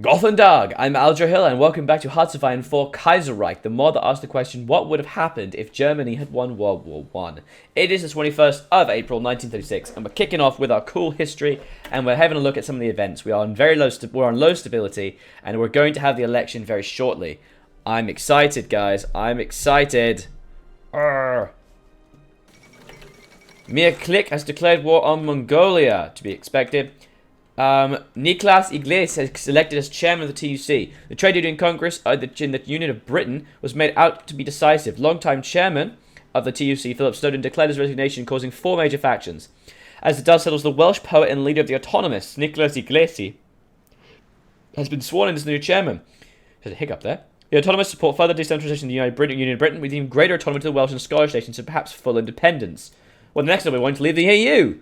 Gothen Dog, I'm Alger Hill, and welcome back to Hearts of Iron 4 Kaiserreich, the mod that asks the question, what would have happened if Germany had won World War One? It is the 21st of April, 1936, and we're kicking off with our cool history, and we're having a look at some of the events. We're on low stability, and we're going to have the election very shortly. I'm excited, guys. I'm excited. Arrgh. Mir Klick has declared war on Mongolia, to be expected. Niklas Iglesias is elected as chairman of the TUC. The Trade Union Congress in the Union of Britain was made out to be decisive. Longtime chairman of the TUC, Philip Snowden, declared his resignation, causing four major factions. As the dust settles, the Welsh poet and leader of the Autonomists, Niklas Iglesias, has been sworn in as the new chairman. There's a hiccup there. The Autonomists support further decentralization of the Union of Britain with even greater autonomy to the Welsh and Scottish nations and perhaps full independence. Well, the next time we want to leave the EU.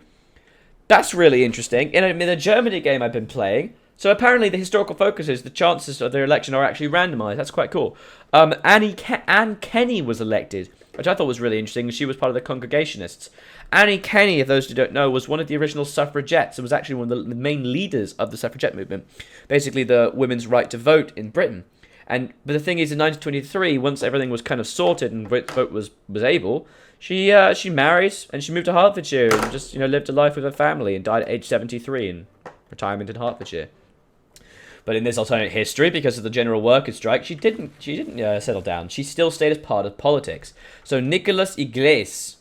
That's really interesting. In the Germany game I've been playing, so apparently the historical focus is the chances of their election are actually randomized. That's quite cool. Anne Kenny was elected, which I thought was really interesting. She was part of the Congregationists. Annie Kenny, if those who don't know, was one of the original suffragettes. It was actually one of the main leaders of the suffragette movement. Basically, the women's right to vote in Britain. But the thing is, in 1923, once everything was kind of sorted and vote was able, she married and she moved to Hertfordshire and just lived a life with her family and died at age 73 in retirement in Hertfordshire. But in this alternate history, because of the general workers' strike, she didn't settle down. She still stayed as part of politics. So Nicholas Iglesias.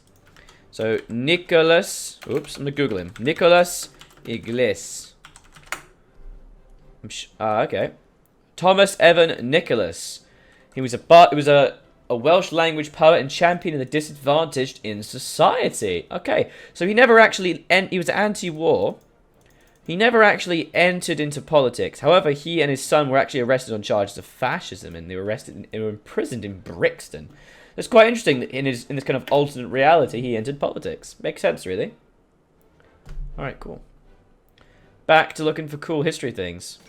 So Nicholas. Oops, I'm gonna Google him. Nicholas Iglesias. Okay. Thomas Evan Nicholas. He was a Welsh language poet and champion of the disadvantaged in society. Okay, so he never actually he was anti-war. He never actually entered into politics. However, he and his son were actually arrested on charges of fascism, and they were imprisoned in Brixton. It's quite interesting that in this kind of alternate reality, he entered politics. Makes sense, really. All right, cool. Back to looking for cool history things.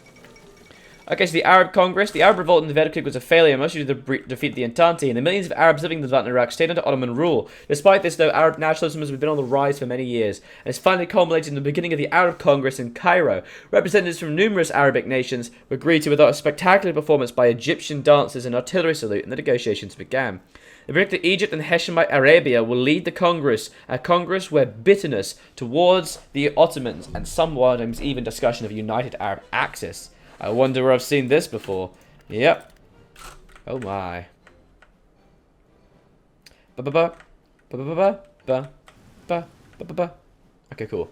Okay, so the Arab Congress. The Arab revolt in the Verklik was a failure, mostly due to the defeat of the Entente, and the millions of Arabs living in the Levant and Iraq stayed under Ottoman rule. Despite this, though, Arab nationalism has been on the rise for many years, and has finally culminated in the beginning of the Arab Congress in Cairo. Representatives from numerous Arabic nations were greeted with a spectacular performance by Egyptian dancers and artillery salute, and the negotiations began. The predict that Egypt and Hashemite Arabia will lead the Congress, a Congress where bitterness towards the Ottomans and sometimes even discussion of a united Arab axis. I wonder where I've seen this before. Yep. Oh my. Okay, cool.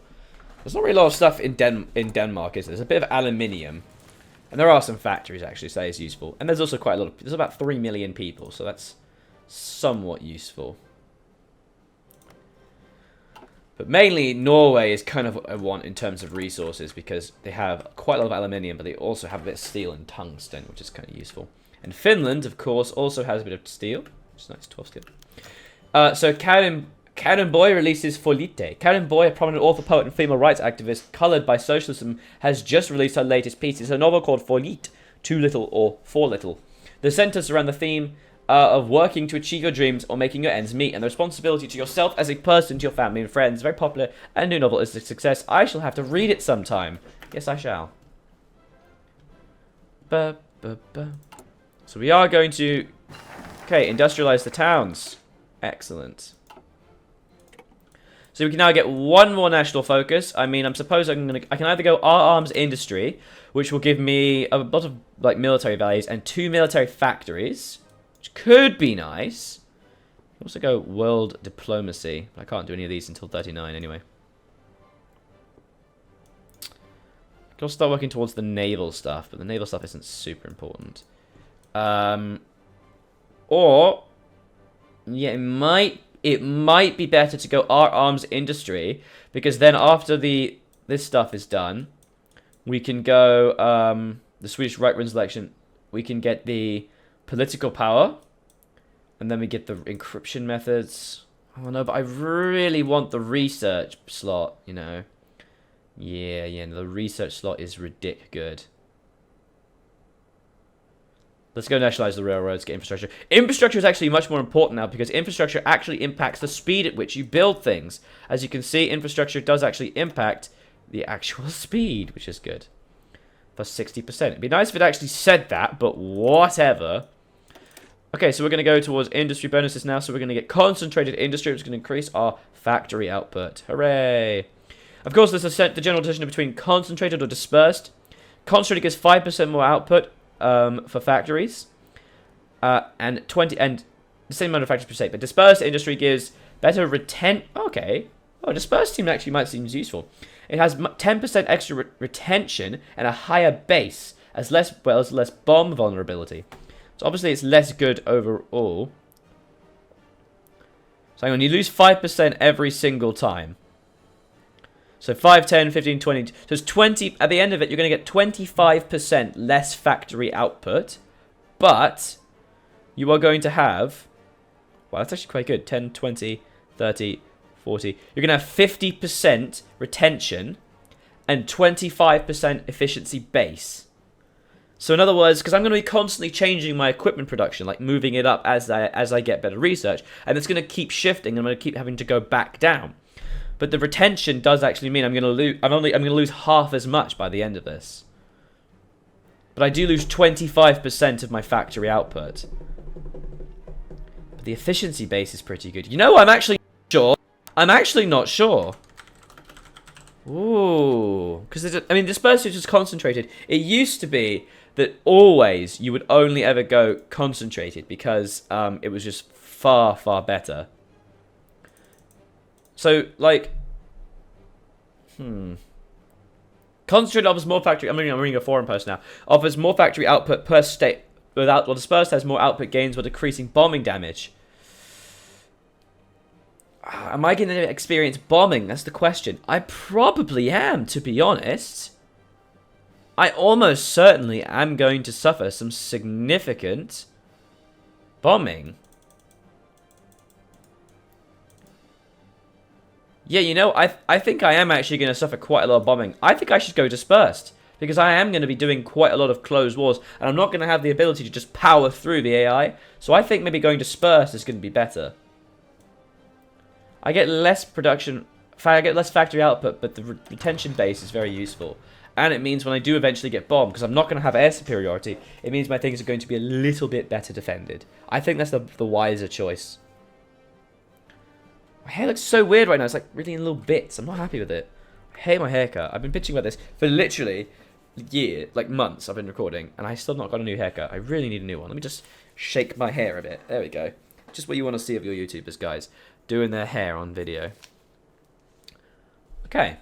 There's not really a lot of stuff in Denmark, is there? There's a bit of aluminium. And there are some factories, actually, so that is useful. And there's also quite a lot of... There's about 3 million people, so that's somewhat useful. But mainly, Norway is kind of a want in terms of resources because they have quite a lot of aluminium, but they also have a bit of steel and tungsten, which is kind of useful. And Finland, of course, also has a bit of steel, which is nice, 12 steel. So Karin Boye releases Folite. Karin Boye, a prominent author, poet, and female rights activist, coloured by socialism, has just released her latest piece. It's a novel called Folite, Too Little or For Little. The centres around the theme of working to achieve your dreams or making your ends meet, and the responsibility to yourself as a person, to your family and friends. Very popular, and new novel is a success. I shall have to read it sometime. Yes, I shall. So we are going to, industrialize the towns. Excellent. So we can now get one more national focus. I mean, I can either go arms industry, which will give me a lot of military values, and 2 military factories. Could be nice. Also go world diplomacy. I can't do any of these until 39 anyway. I'll start working towards the naval stuff, but the naval stuff isn't super important. Or yeah, it might be better to go our arms industry, because then after this stuff is done, we can go the Swedish Reich runs election. We can get the political power, and then we get the encryption methods. Oh no, but I really want the research slot, Yeah, the research slot is ridiculous good. Let's go nationalize the railroads, get infrastructure. Infrastructure is actually much more important now, because infrastructure actually impacts the speed at which you build things. As you can see, infrastructure does actually impact the actual speed, which is good. plus 60%. It'd be nice if it actually said that, but whatever. Okay, so we're going to go towards industry bonuses now. So we're going to get concentrated industry, which is going to increase our factory output. Hooray! Of course, there's the general distinction between concentrated or dispersed. Concentrated gives 5% more output for factories, and the same amount of factories per se. But dispersed industry gives better Okay. Oh, dispersed team actually might seem useful. It has 10% extra retention and a higher base, as less bomb vulnerability. So obviously it's less good overall. So hang on, you lose 5% every single time. So 5, 10, 15, 20. So it's 20. At the end of it, you're going to get 25% less factory output. But you are going to have... Well, that's actually quite good. 10, 20, 30, 40. You're going to have 50% retention and 25% efficiency base. So in other words, because I'm going to be constantly changing my equipment production, like moving it up as I get better research, and it's going to keep shifting, and I'm going to keep having to go back down. But the retention does actually mean I'm going to lose half as much by the end of this. But I do lose 25% of my factory output. But the efficiency base is pretty good. You know, I'm actually sure. I'm actually not sure. Ooh, because I mean, dispersed is just concentrated. It used to be that always you would only ever go concentrated because it was just far, far better. So, like, concentrated offers more factory. I'm reading a forum post now. Offers more factory output per state. Well, dispersed has more output gains while decreasing bombing damage. Am I going to experience bombing? That's the question. I probably am, to be honest. I almost certainly am going to suffer some significant bombing. Yeah, you know, I think I am actually going to suffer quite a lot of bombing. I think I should go dispersed, because I am going to be doing quite a lot of closed wars, and I'm not going to have the ability to just power through the AI. So I think maybe going dispersed is going to be better. I get less production, I get less factory output, but the retention base is very useful. And it means when I do eventually get bombed, because I'm not going to have air superiority, it means my things are going to be a little bit better defended. I think that's the wiser choice. My hair looks so weird right now. It's like really in little bits. I'm not happy with it. I hate my haircut. I've been bitching about this for literally months I've been recording, and I still not got a new haircut. I really need a new one. Let me just shake my hair a bit. There we go. Just what you want to see of your YouTubers, guys. Doing their hair on video. Okay.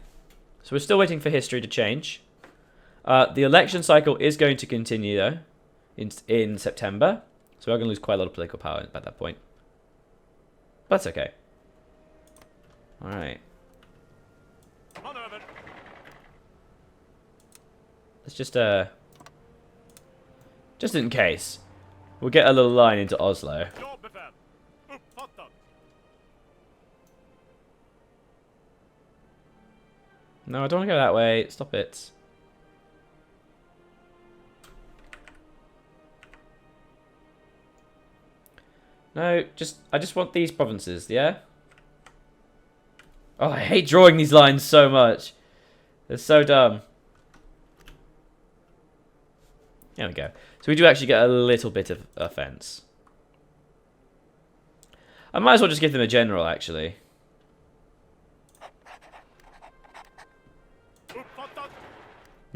So we're still waiting for history to change. The election cycle is going to continue, though, in September. So we're going to lose quite a lot of political power at that point. But that's okay. Alright. Let's just in case, we'll get a little line into Oslo. No, I don't want to go that way. Stop it. No, I just want these provinces, yeah? Oh, I hate drawing these lines so much. They're so dumb. There we go. So we do actually get a little bit of offense. I might as well just give them a general, actually.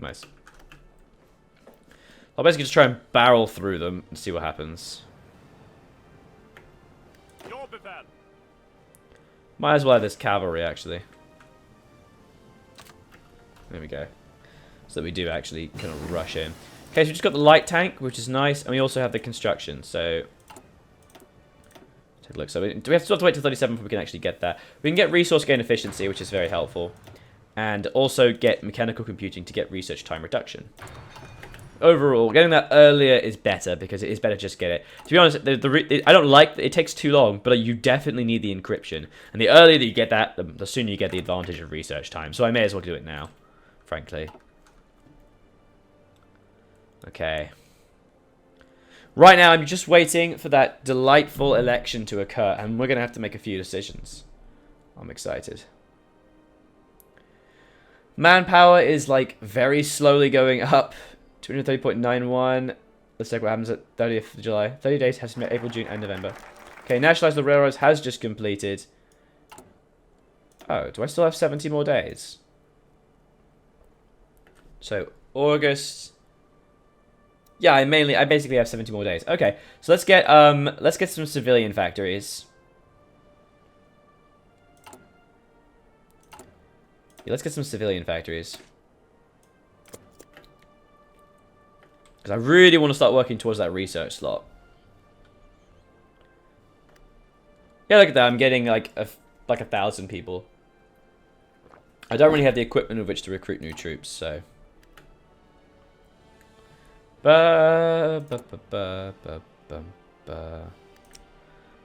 Nice. I'll basically just try and barrel through them and see what happens. Might as well have this cavalry, actually. There we go. So that we do actually kind of rush in. Okay, so we just got the light tank, which is nice. And we also have the construction, so... Take a look. So we have to wait till 37 before we can actually get that. We can get resource gain efficiency, which is very helpful. And also get mechanical computing to get research time reduction. Overall, getting that earlier is better because it is better just get it. To be honest, I don't like that it takes too long, but you definitely need the encryption. And the earlier that you get that, the sooner you get the advantage of research time. So I may as well do it now, frankly. Okay. Right now, I'm just waiting for that delightful election to occur, and we're going to have to make a few decisions. I'm excited. Manpower is like very slowly going up 230.91. Let's check what happens at 30th of July. 30 days has been April, June, and November. Okay, nationalize the railroads has just completed. Oh, do I still have 70 more days? So, August. Yeah, I basically have 70 more days. Okay, so let's get some civilian factories. Yeah, let's get some civilian factories. Because I really want to start working towards that research slot. Yeah, look at that. I'm getting like 1,000 people. I don't really have the equipment with which to recruit new troops, so.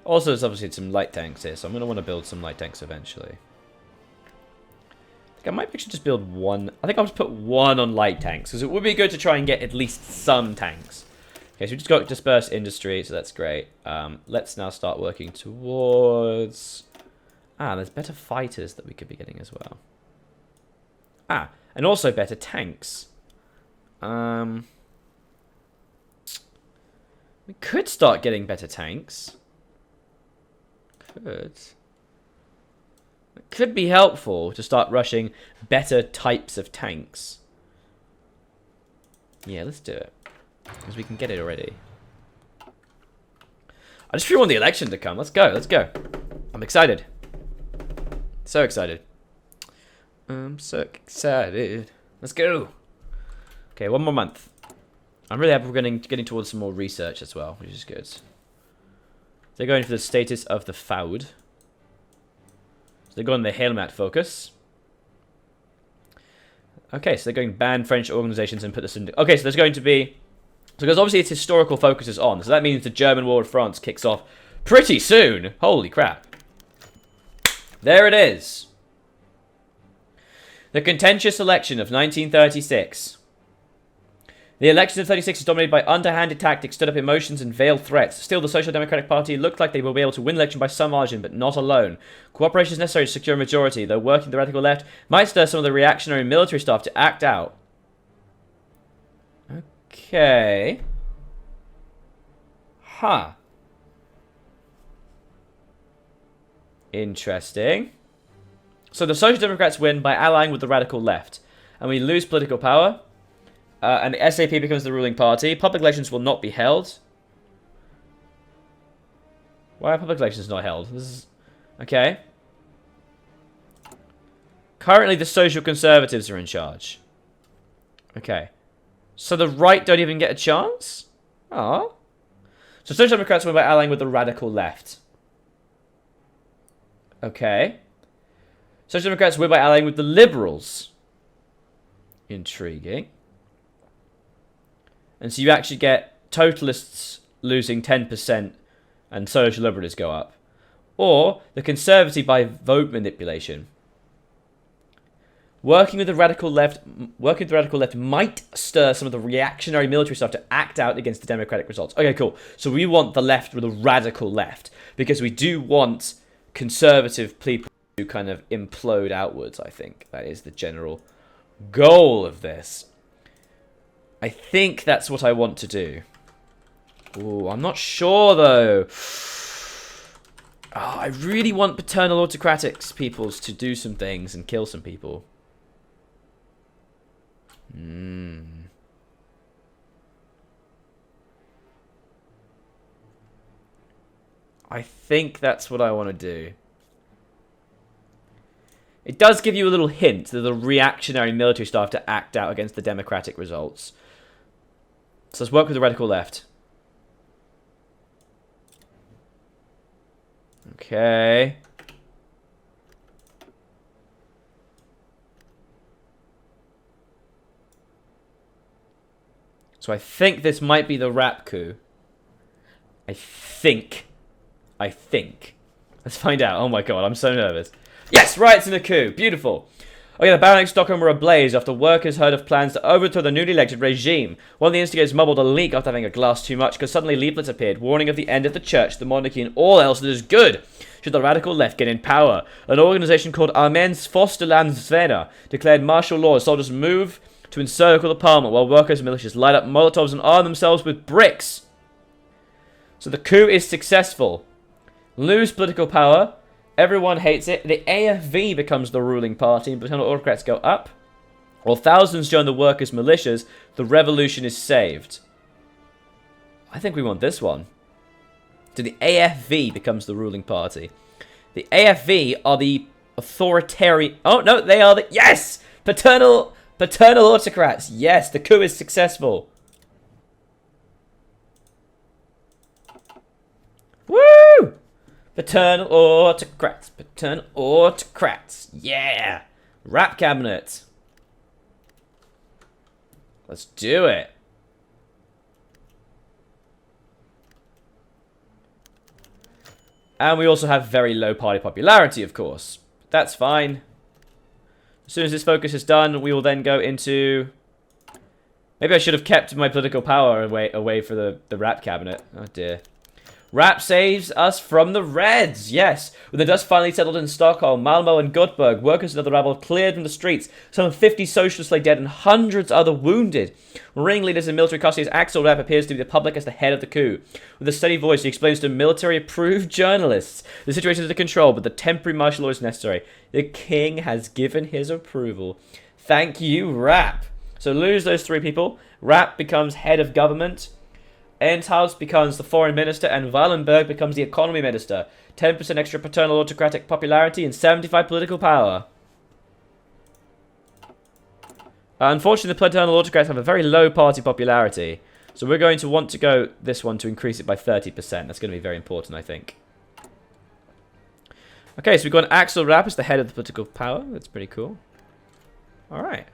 Also, there's obviously some light tanks here, so I'm going to want to build some light tanks eventually. I think I might actually just build one. I think I'll just put one on light tanks, because it would be good to try and get at least some tanks. Okay, so we just got dispersed industry, so that's great. Let's now start working towards. There's better fighters that we could be getting as well. And also better tanks. We could start getting better tanks. It could be helpful to start rushing better types of tanks. Yeah, let's do it. Because we can get it already. I just really want the election to come. Let's go, let's go. I'm excited. So excited. I'm so excited. Let's go. Okay, one more month. I'm really happy we're getting towards some more research as well, which is good. They're going for the status of the Faud. So they're going the Helmat focus. Okay, so they're going ban French organizations and put this in. Okay, so there's going to be. So because obviously its historical focus is on, so that means the German war with France kicks off pretty soon. Holy crap. There it is. The contentious election of 1936. The election of 36 is dominated by underhanded tactics, stood up emotions, and veiled threats. Still, the Social Democratic Party looked like they will be able to win the election by some margin, but not alone. Cooperation is necessary to secure a majority, though working the radical left might stir some of the reactionary military staff to act out. Okay. Huh. Interesting. So the Social Democrats win by allying with the radical left, and we lose political power. And the SAP becomes the ruling party. Public elections will not be held. Why are public elections not held? This is okay. Currently, the Social Conservatives are in charge. Okay. So the right don't even get a chance? Ah. So Social Democrats win by allying with the radical left. Okay. Social Democrats win by allying with the Liberals. Intriguing. And so you actually get totalists losing 10% and social liberals go up. Or the Conservative by vote manipulation. Working with the radical left might stir some of the reactionary military stuff to act out against the democratic results. Okay, cool. So we want the left with the radical left because we do want conservative people to kind of implode outwards, I think. That is the general goal of this. I think that's what I want to do. Ooh, I'm not sure, though. Oh, I really want paternal autocratic peoples to do some things and kill some people. I think that's what I want to do. It does give you a little hint that the reactionary military staff to act out against the democratic results. So let's work with the radical left. Okay. So I think this might be the rap coup. I think. Let's find out. Oh my god, I'm so nervous. Yes, riots in a coup. Beautiful. Okay, the Baron of Stockholm were ablaze after workers heard of plans to overthrow the newly elected regime. One of the instigators mumbled a leak after having a glass too much because suddenly leaflets appeared warning of the end of the church, the monarchy, and all else that is good should the radical left get in power. An organization called Arméns Fosterlandsvänner declared martial law as soldiers move to encircle the parliament while workers and militias light up Molotovs and arm themselves with bricks. So the coup is successful. Lose political power. Everyone hates it. The AFV becomes the ruling party and paternal autocrats go up. While thousands join the workers' militias, the revolution is saved. I think we want this one. So the AFV becomes the ruling party. The AFV are the authoritarian... Oh, no, they are the... Yes! Paternal autocrats. Yes, the coup is successful. Woo! Paternal autocrats. Paternal autocrats. Yeah! Rap cabinet. Let's do it. And we also have very low party popularity, of course. That's fine. As soon as this focus is done, we will then go into... Maybe I should have kept my political power away for the rap cabinet. Oh dear. Rap saves us from the Reds, yes. When the dust finally settled in Stockholm, Malmo and Gothenburg, workers and other rabble cleared from the streets. Some 50 socialists lay dead and hundreds other wounded. Ringleaders in military costumes, Axel Rapp appears to be the public as the head of the coup. With a steady voice, he explains to military-approved journalists the situation is under control, but the temporary martial law is necessary. The king has given his approval. Thank you, Rapp. So lose those three people. Rapp becomes head of government. Enthouse becomes the foreign minister, and Wallenberg becomes the economy minister. 10% extra paternal autocratic popularity and 75 political power. Unfortunately, the paternal autocrats have a very low party popularity, so we're going to want to go this one to increase it by 30%. That's going to be very important, I think. Okay, so we've got Axel Rapp as the head of the political power. That's pretty cool. Alright.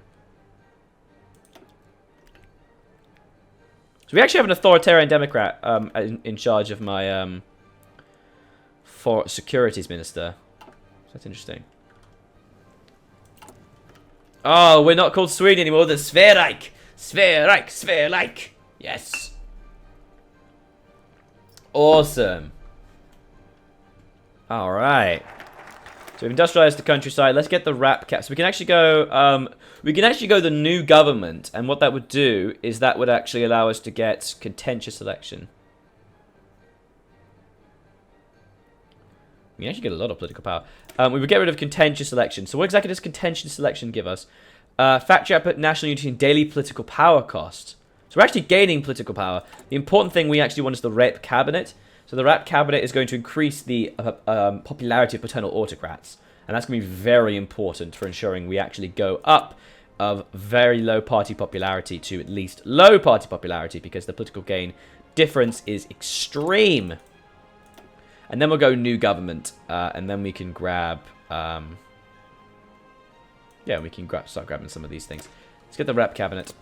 So we actually have an authoritarian Democrat in charge of my for securities minister. So that's interesting. Oh, we're not called Sweden anymore. The Sverreich. Sverreich. Sverreich. Yes. Awesome. All right. So we've industrialized the countryside. Let's get the rap cap. So we can actually go. We can actually go the new government, and what that would do is that would actually allow us to get contentious election. We can actually get a lot of political power. We would get rid of contentious election. So what exactly does contentious election give us? Factory output, national unity, and daily political power cost. So we're actually gaining political power. The important thing we actually want is the rap cabinet. So the rap cabinet is going to increase the popularity of paternal autocrats. And that's going to be very important for ensuring we actually go up of very low party popularity to at least low party popularity, because the political gain difference is extreme. And then we'll go new government, and then we can grab... yeah, we can start grabbing some of these things. Let's get the rap cabinet.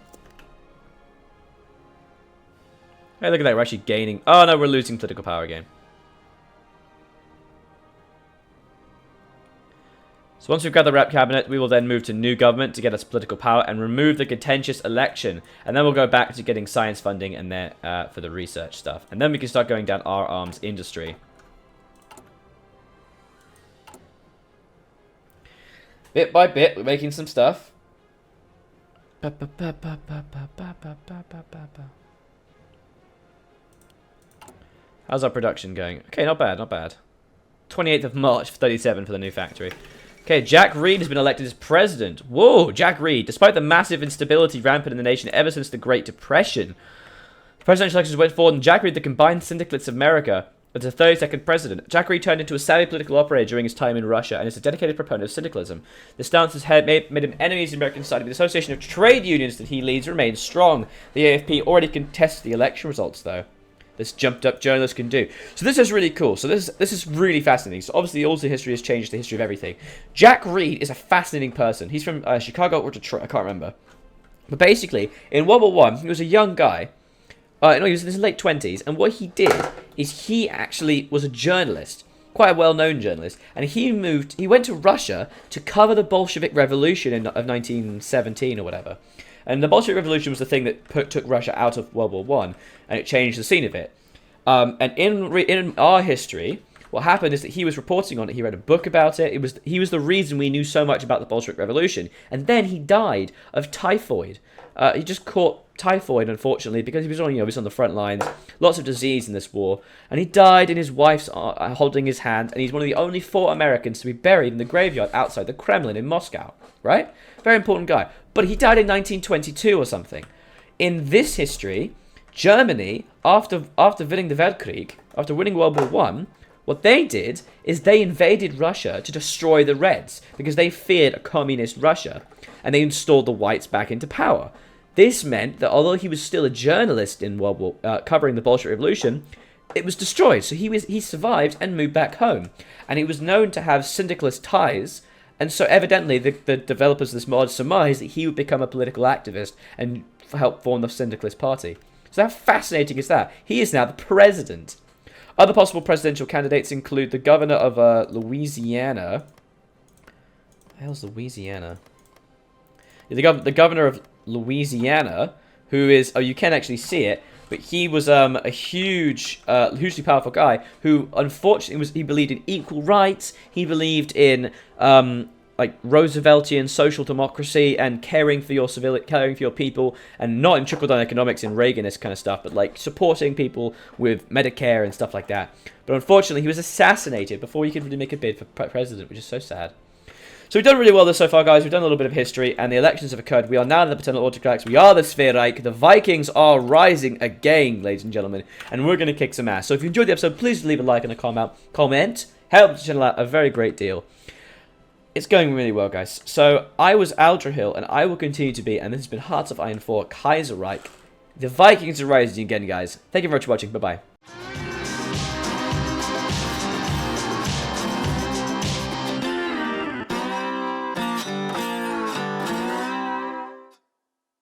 Hey, look at that, we're actually gaining... Oh no, we're losing political power again. So once we've got the rep cabinet, we will then move to new government to get us political power and remove the contentious election. And then we'll go back to getting science funding and then for the research stuff. And then we can start going down our arms industry. Bit by bit, we're making some stuff. How's our production going? Okay, not bad, not bad. 28th of March, 37 for the new factory. Okay, Jack Reed has been elected as president. Whoa, Jack Reed. Despite the massive instability rampant in the nation ever since the Great Depression, the presidential elections went forward and Jack Reed, the combined syndicalists of America, as the 32nd president. Jack Reed turned into a savvy political operator during his time in Russia and is a dedicated proponent of syndicalism. The stance has made him enemies in American society, but the Association of Trade Unions that he leads remains strong. The AFP already contests the election results, though. This jumped up journalist can do. So this is really cool. So this is really fascinating. So obviously also history has changed the history of everything. Jack Reed is a fascinating person. He's from Chicago or Detroit, I can't remember. But basically, in World War I, he was a young guy. No, he was in his late 20s. And what he did is he actually was a journalist. Quite a well-known journalist. And he went to Russia to cover the Bolshevik Revolution of 1917 or whatever. And the Bolshevik Revolution was the thing that took Russia out of World War I, and it changed the scene of it. And in our history, What happened is that he was reporting on it. He read a book about it. He was the reason we knew so much about the Bolshevik Revolution. And then he died of typhoid. He just caught typhoid, unfortunately, because he was on, he was on the front lines. Lots of disease in this war, and he died in his wife's holding his hand. And he's one of the only 4 Americans to be buried in the graveyard outside the Kremlin in Moscow. Right? Very important guy. But he died in 1922 or something. In this history, Germany, after winning the Weltkrieg, after winning World War One, what they did is they invaded Russia to destroy the Reds because they feared a communist Russia, and they installed the Whites back into power. This meant that although he was still a journalist in World War, covering the Bolshevik Revolution, it was destroyed. So he survived and moved back home, and he was known to have syndicalist ties. And so evidently the developers of this mod surmised that he would become a political activist and help form the syndicalist party. So how fascinating is that? He is now the president. Other possible presidential candidates include the governor of Louisiana. What the hell's Louisiana? The governor of Louisiana, who is... Oh, you can actually see it. But he was a hugely powerful guy who, unfortunately, he believed in equal rights. He believed in like Rooseveltian social democracy and caring for your people, and not in trickle-down economics and Reaganist kind of stuff, but like supporting people with Medicare and stuff like that. But unfortunately, he was assassinated before he could really make a bid for president, which is so sad. So we've done really well this so far, guys. We've done a little bit of history, and the elections have occurred. We are now the paternal autocrats. We are the Kaiserreich. The Vikings are rising again, ladies and gentlemen, and we're going to kick some ass. So if you enjoyed the episode, please leave a like and a comment. Help the channel out a very great deal. It's going really well, guys. So I was Aldrahill, and I will continue to be, and this has been Hearts of Iron 4 Kaiserreich. The Vikings are rising again, guys. Thank you very much for watching. Bye-bye.